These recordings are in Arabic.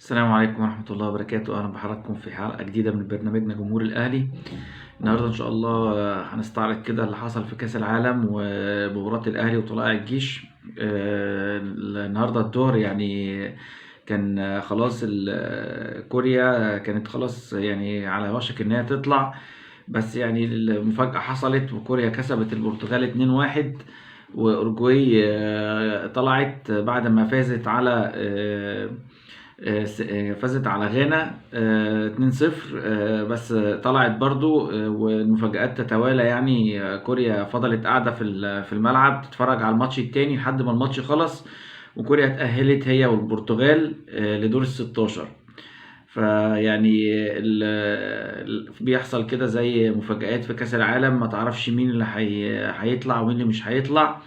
السلام عليكم ورحمة الله وبركاته. أهلا بحضراتكم في حلقة جديدة من برنامجنا جمهور الأهلي. النهاردة إن شاء الله هنستعرض كده اللي حصل في كأس العالم ومباراة الأهلي وطلائع الجيش. النهاردة الظهر يعني كان خلاص كوريا كانت خلاص يعني على وشك إن هي تطلع، بس يعني المفاجأة حصلت وكوريا كسبت البرتغال 2-1. وأورجواي طلعت بعد ما فازت على فازت على غانا 2-0. بس طلعت برضو، والمفاجآت تتوالى يعني. كوريا فضلت قاعدة في الملعب تتفرج على الماتش التاني لحد ما الماتش خلص، وكوريا اتأهلت هي والبرتغال لدور ال16. فيعني بيحصل كده زي مفاجآت في كأس العالم، ما تعرفش مين اللي هيطلع ومين اللي مش هيطلع.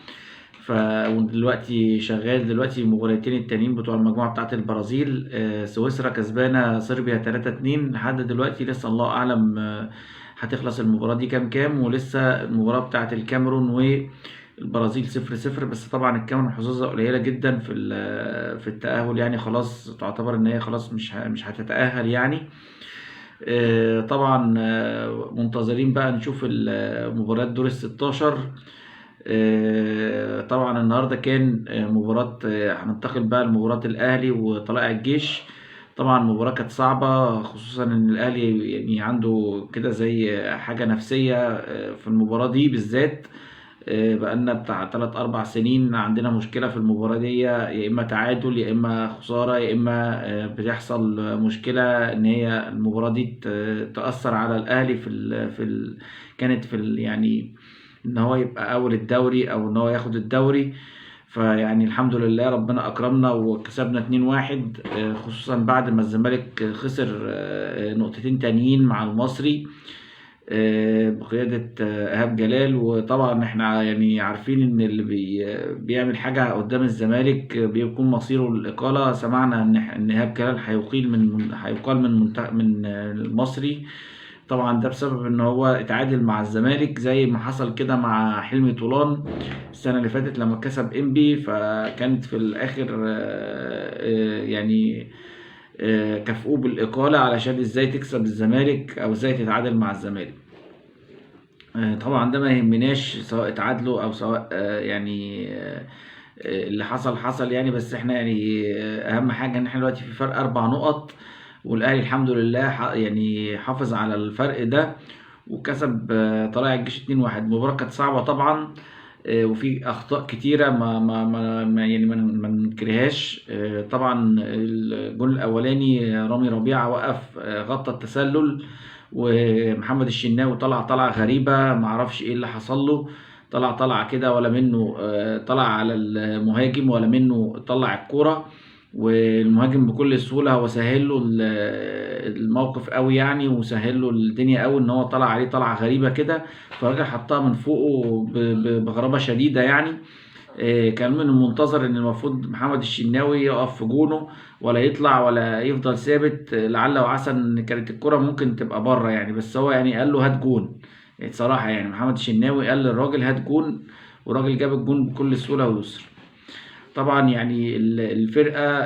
ودلوقتي شغال دلوقتي المباراتين التانيين بتوع المجموعة بتاعت البرازيل. سويسرا كسبانة صربيا 3-2 لحد دلوقتي، لسه الله أعلم هتخلص المباراة دي كام، ولسه المباراة بتاعت الكاميرون والبرازيل 0-0. بس طبعا الكاميرون حظوظها قليلة جدا في التأهل، يعني خلاص تعتبر إن هي خلاص مش هتتأهل يعني. طبعا منتظرين بقى نشوف مباراة دور ال16. طبعا النهارده كان مباراة، هننتقل بقى لمباراة الأهلي وطلائع الجيش. طبعا المباراة كانت صعبة، خصوصا إن الأهلي يعني عنده كده زي حاجة نفسية في المباراة دي بالذات. بقالنا بتاع 3-4 سنين عندنا مشكلة في المباراة دي، يا إما تعادل يا إما خسارة يا إما بتحصل مشكلة إن هي المباراة دي تأثر على الأهلي كانت يعني إن هو يبقى أول الدوري أو إن هو ياخد الدوري. فيعني الحمد لله ربنا أكرمنا وكسبنا 2-1، خصوصا بعد ما الزمالك خسر نقطتين تانيين مع المصري بقيادة إيهاب جلال. وطبعا احنا يعني عارفين ان اللي بيعمل حاجة قدام الزمالك بيكون مصيره الإقالة. سمعنا ان إيهاب جلال هيقال من المصري. طبعا ده بسبب ان هو اتعادل مع الزمالك زي ما حصل كده مع حلمي طولان السنة اللي فاتت لما كسب انبي، فكانت في الآخر يعني كافئوه بالإقالة علشان ازاي تكسب الزمالك او ازاي تتعادل مع الزمالك. طبعا ده ما يهمناش سواء اتعادلوا او سواء يعني اللي حصل يعني. بس احنا يعني اهم حاجة ان احنا دلوقتي في فرق 4 نقط، والاهلي الحمد لله يعني حافظ على الفرق ده وكسب طلائع الجيش 2-1. المباراة كانت صعبة طبعا، وفي اخطاء كتيره يعني ما ننكرهاش. طبعا الجول الاولاني رامي ربيعه وقف غطى التسلل، ومحمد الشناوي طلعه غريبه ما اعرفش ايه اللي حصل له. طلع كده ولا منه طلع على المهاجم ولا منه طلع الكوره، والمهاجم بكل سهوله هو سهل له الموقف قوي يعني، وسهل له الدنيا قوي ان هو طلع عليه طلعه غريبه كده. فالراجل حطها من فوقه بغرابه شديده يعني. كان من المنتظر ان المفروض محمد الشناوي يقف في جونه ولا يطلع ولا يفضل ثابت، لعل وعسى ان كانت الكره ممكن تبقى بره يعني. بس هو يعني قال له هات جون، يعني صراحه يعني محمد الشناوي قال للراجل هات جون، والراجل جاب الجون بكل سهوله ويسر. طبعا يعني الفرقة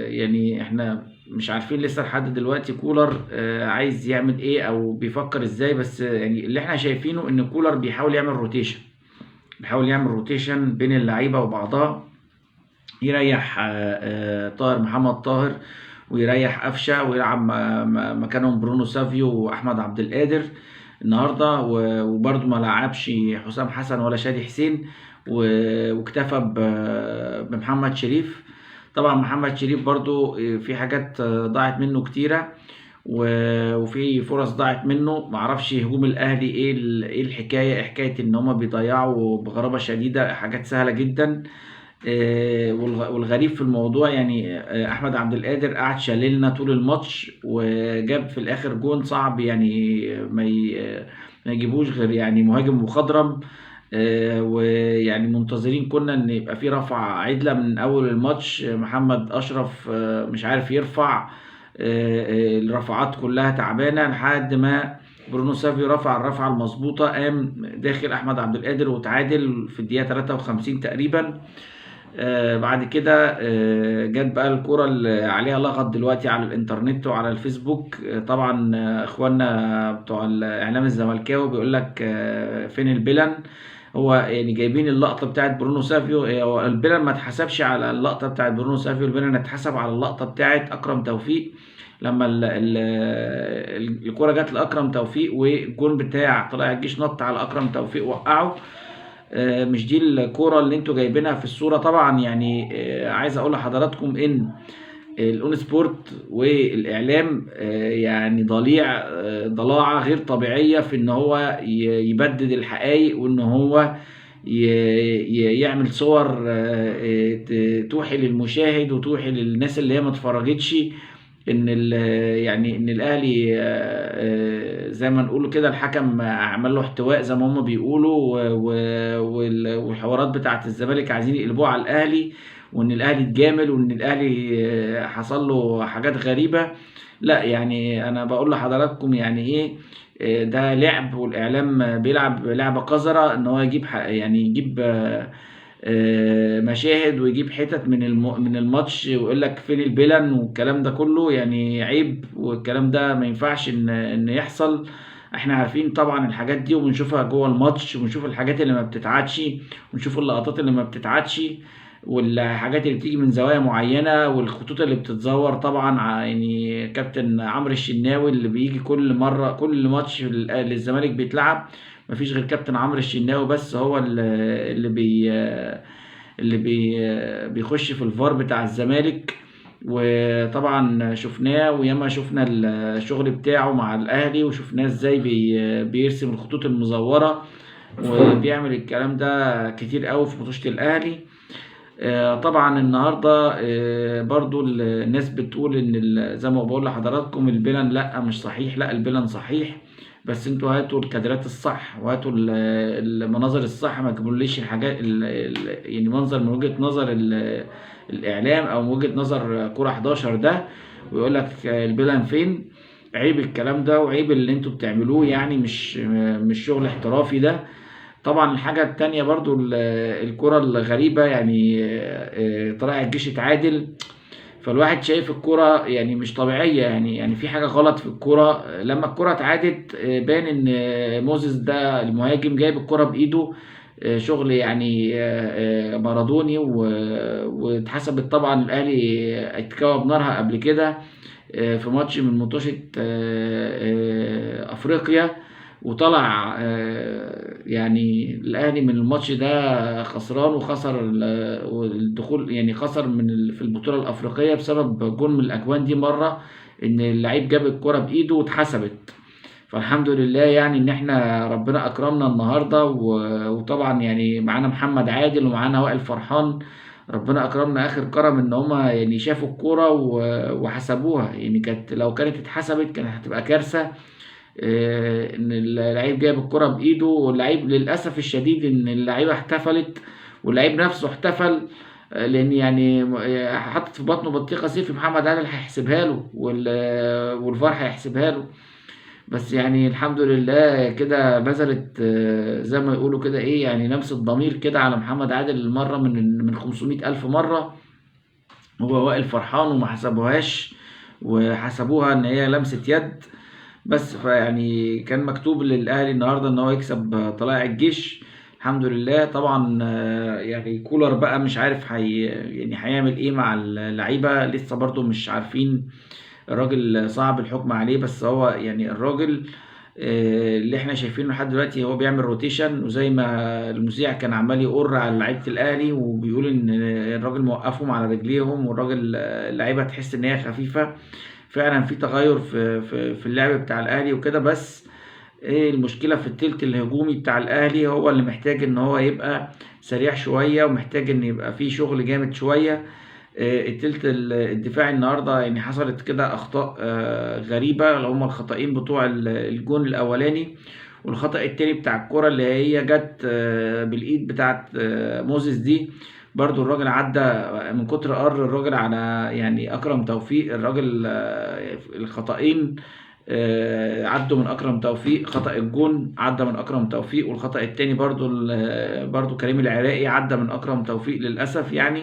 يعني احنا مش عارفين لسه لحد دلوقتي كولر عايز يعمل ايه او بيفكر ازاي. بس يعني اللي احنا شايفينه ان كولر بيحاول يعمل روتيشن بين اللعيبة وبعضها، يريح محمد طاهر ويريح قفشه ويلعب مكانهم برونو سافيو واحمد عبد القادر النهارده. وبرده ما لعبش حسام حسن ولا شادي حسين، واكتفى بمحمد شريف. طبعا محمد شريف برضو في حاجات ضاعت منه كتيرة، وفي فرص ضاعت منه. معرفش هجوم الاهلي ايه الحكايه، حكايه ان هما بيضيعوا بغرابه شديده حاجات سهله جدا. والغريب في الموضوع يعني احمد عبد القادر قعد شاللنا طول الماتش وجاب في الاخر جون صعب يعني ما يجيبوش غير يعني مهاجم مخضرم. ويعني منتظرين كنا ان يبقى في رفعه عدله من اول الماتش. محمد اشرف مش عارف يرفع، الرفعات كلها تعبانه لحد ما برونو سافيو رفع الرفعه المظبوطه، قام داخل احمد عبد القادر وتعادل في الدقيقه 53 تقريبا. بعد كده جت بقى الكرة اللي عليها لغط دلوقتي على الانترنت وعلى الفيسبوك. طبعا اخواننا بتوع الاعلام الزملكاوي بيقول لك فين البلن. هو يعني جايبين اللقطة بتاعت برونو سافيو، هو البلن ما اتحسبش على اللقطة بتاعت برونو سافيو، البلن اتحسب على اللقطة بتاعت أكرم توفيق. لما الكرة جت لأكرم توفيق والجون بتاع طلائع الجيش نط على أكرم توفيق وقعه. مش دي الكرة اللي انتوا جايبينها في الصورة طبعا. يعني عايز اقول لحضراتكم ان الاون سبورت والاعلام يعني ضلاعة غير طبيعية في ان هو يبدد الحقائق، وان هو يعمل صور توحي للمشاهد وتوحي للناس اللي هي ما اتفرجتش ان يعني ان الاهلي زي ما نقوله كده الحكم عمل له احتواء زي ما هم بيقولوا، والحوارات بتاعت الزمالك عايزين يقلبوها على الاهلي، وان الاهلي اتجامل، وان الاهلي حصل له حاجات غريبة. لا يعني انا بقول لحضراتكم يعني ايه، ده لعب، والاعلام بيلعب لعبة قذرة ان هو يجيب يعني يجيب مشاهد ويجيب حتت من الماتش ويقول لك فين البلن والكلام ده كله. يعني عيب، والكلام ده ما ينفعش ان يحصل. احنا عارفين طبعا الحاجات دي وبنشوفها جوه الماتش، وبنشوف الحاجات اللي ما بتتعادش، ونشوف اللقطات اللي ما بتتعادش، والحاجات اللي بتيجي من زوايا معينة، والخطوط اللي بتتزور طبعا. يعني كابتن عمرو الشناوي اللي بيجي كل مرة كل ماتش للزمالك بيتلعب، مفيش غير كابتن عمرو الشناوي بس هو بيخش في الفار بتاع الزمالك. وطبعا شفناه، وياما شفنا الشغل بتاعه مع الاهلي، وشفناه ازاي بيرسم الخطوط المزورة، وبيعمل الكلام ده كتير قوي في ماتشات الاهلي. طبعا النهارده برضو الناس بتقول ان زي ما بقول لحضراتكم البلن لا مش صحيح. لا البلن صحيح، بس انتوا هاتوا الكادرات الصح، وهاتوا المناظر الصح، ما تجيبوليش الحاجات يعني منظر من وجهة نظر الاعلام او من وجهة نظر كورة 11 ده ويقول لك البلن فين. عيب الكلام ده، وعيب اللي انتوا بتعملوه، يعني مش شغل احترافي ده. طبعا الحاجة التانية برضو الكرة الغريبة، يعني طلائع الجيش اتعادل، فالواحد شايف الكرة يعني مش طبيعية. يعني في حاجة غلط في الكرة. لما الكرة اتعادت بان ان موزيس ده المهاجم جايب الكرة بإيده، شغل يعني مارادوني، واتحسبت طبعا. الأهلي اتكوى بنارها قبل كده في ماتش من ماتشات أفريقيا، وطلع يعني الاهلي من الماتش ده خسران، وخسر الدخول، يعني خسر في البطوله الافريقيه بسبب جون من الاجوان دي مره، ان اللعيب جاب الكره بايده واتحسبت. فالحمد لله يعني ان احنا ربنا اكرمنا النهارده، وطبعا يعني معانا محمد عادل ومعانا وائل فرحان. ربنا اكرمنا اخر كرم ان هما يعني شافوا الكوره وحسبوها. يعني لو كانت اتحسبت كانت هتبقى كارثه. ان اللعيب جايب الكرة بايده، واللعيب للاسف الشديد ان اللعيبه احتفلت، واللعيب نفسه احتفل. لان يعني حطت في بطنه بطيخه سيف، محمد عادل هيحسبها له والفار هيحسبها له. بس يعني الحمد لله كده نزلت زي ما يقولوا كده ايه، يعني لمسة ضمير كده على محمد عادل مرة من 500 ألف مرة. هو وائل فرحان وما حسبوهاش، وحسبوها ان هي لمسة يد بس. فيعني كان مكتوب للاهلي النهارده ان هو يكسب طلائع الجيش الحمد لله. طبعا يعني كولر بقى مش عارف يعني هيعمل ايه مع اللعيبه، لسه برضو مش عارفين. الراجل صعب الحكم عليه، بس هو يعني الراجل اللي احنا شايفينه لحد دلوقتي هو بيعمل روتيشن، وزي ما المذيع كان عمال يقر على لعيبه الاهلي وبيقول ان الراجل موقفهم على رجليهم، والراجل اللعيبه تحس ان هي خفيفه. فعلا في تغير في اللعب بتاع الاهلي وكده، بس ايه المشكله في التلت الهجومي بتاع الاهلي، هو اللي محتاج ان هو يبقى سريع شويه، ومحتاج ان يبقى فيه شغل جامد شويه. التلت الدفاعي النهارده يعني حصلت كده اخطاء غريبه، اللي هم الخطأين بتوع الجون الاولاني، والخطأ التاني بتاع الكرة اللي هي جت بالايد بتاعت موزيس دي. برضو الراجل عدى من كتر الراجل على يعني اكرم توفيق. الراجل الخطأين عدوا من اكرم توفيق، خطأ الجون عدى من اكرم توفيق، والخطأ التاني برضو كريم العراقي عدى من اكرم توفيق للاسف يعني.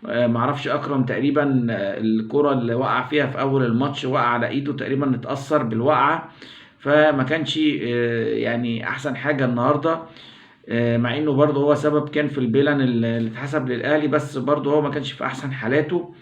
معرفش اكرم تقريبا الكرة اللي وقع فيها في اول الماتش وقع على ايده تقريبا، اتأثر بالوقعة، فما كانش يعني احسن حاجة النهاردة. مع انه برضه هو سبب كان في البيلان اللي اتحسب للاهلي، بس برضه هو ما كانش في احسن حالاته.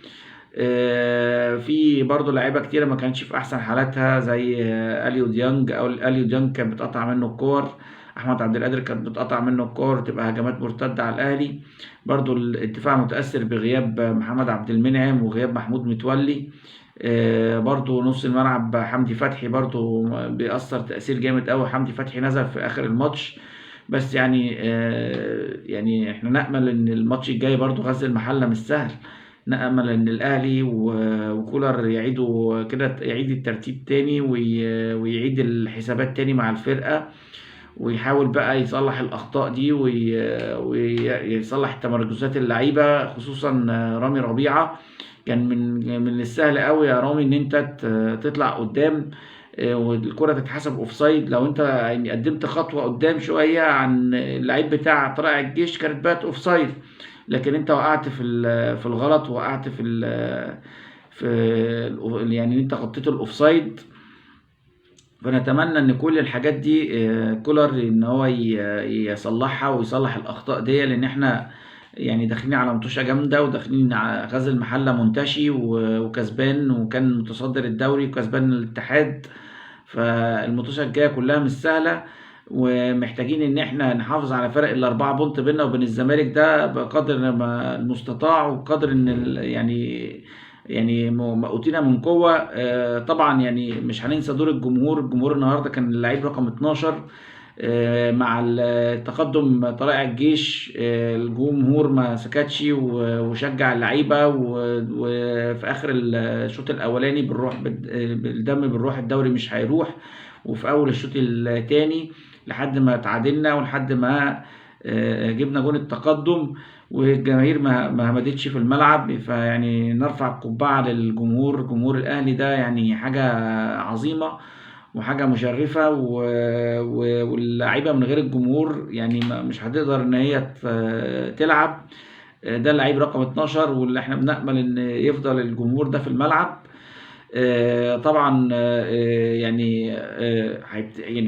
في برضه لعيبه كتيره ما كانتش في احسن حالاتها، زي اليو ديانج، او اليو ديانج كانت بتقطع منه الكور، احمد عبد القادر كانت بتقطع منه الكور تبقى هجمات مرتده على الاهلي. برضه الدفاع متاثر بغياب محمد عبد المنعم وغياب محمود متولي. برضه نص الملعب حمدي فتحي برضه بيأثر تأثير جامد قوي، حمدي فتحي نزل في اخر الماتش. بس يعني احنا نأمل ان الماتش الجاي برضو غزل المحله مش سهل، نأمل ان الاهلي وكولر يعيدوا كده، يعيد الترتيب تاني ويعيد الحسابات تاني مع الفرقه، ويحاول بقى يصلح الاخطاء دي ويصلح تمركزات اللعيبه، خصوصا رامي ربيعه. كان من السهل قوي يا رامي ان انت تطلع قدام والكرة تتحسب اوفسايد. لو انت يعني قدمت خطوة قدام شوية عن اللعيب بتاع طلائع الجيش كانت بقت اوفسايد، لكن انت وقعت في الغلط، وقعت يعني انت غطيت الاوفسايد. فنتمنى ان كل الحاجات دي كولر ان هو يصلحها ويصلح الاخطاء دي، لان احنا يعني داخلين على مطوشة جامدة، وداخلين على غزل المحلة منتشي وكسبان، وكان متصدر الدوري وكسبان الاتحاد. فالمطوشة الجاية كلها مش سهلة، ومحتاجين ان احنا نحافظ على فرق ال4 بونت بيننا وبين الزمالك ده بقدر ما المستطاع، وقدر ان يعني ما اوتينا من قوة. طبعا يعني مش هننسى دور الجمهور النهارده كان اللعيب رقم 12 مع التقدم طلائع الجيش. الجمهور ما سكتش وشجع اللعيبه، وفي اخر الشوط الاولاني بالدم بالروح، الدوري مش هيروح. وفي اول الشوط الثاني لحد ما تعادلنا، ولحد ما جبنا جون التقدم، والجماهير ما همدتش في الملعب. فيعني نرفع القبعه للجمهور، جمهور الاهلي ده يعني حاجه عظيمه وحاجة مشرفة، واللعيبة من غير الجمهور يعني مش هتقدر ان هي تلعب. ده اللعيب رقم 12، واللي احنا بنأمل ان يفضل الجمهور ده في الملعب. طبعا يعني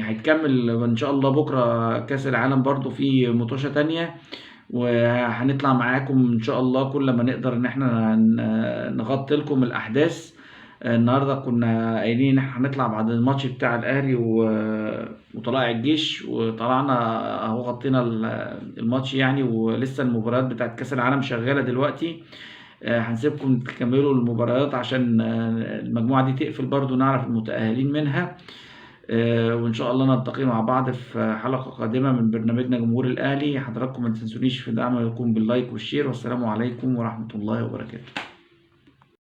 هيتكمل ان شاء الله بكرة كأس العالم برضو في مطوشة تانية، وهنطلع معاكم ان شاء الله كل ما نقدر ان احنا نغطي لكم الاحداث. النهارده كنا قايلين ان احنا هنطلع بعد الماتش بتاع الاهلي وطلائع الجيش، وطلعنا اهو غطينا الماتش يعني، ولسه المباريات بتاعت كاس العالم شغاله دلوقتي. هنسيبكم تكملوا المباريات عشان المجموعه دي تقفل برضو، نعرف المتأهلين منها. وان شاء الله نلتقي مع بعض في حلقه قادمه من برنامجنا جمهور الاهلي. حضراتكم ما تنسونيش في دعمكم باللايك والشير، والسلام عليكم ورحمه الله وبركاته.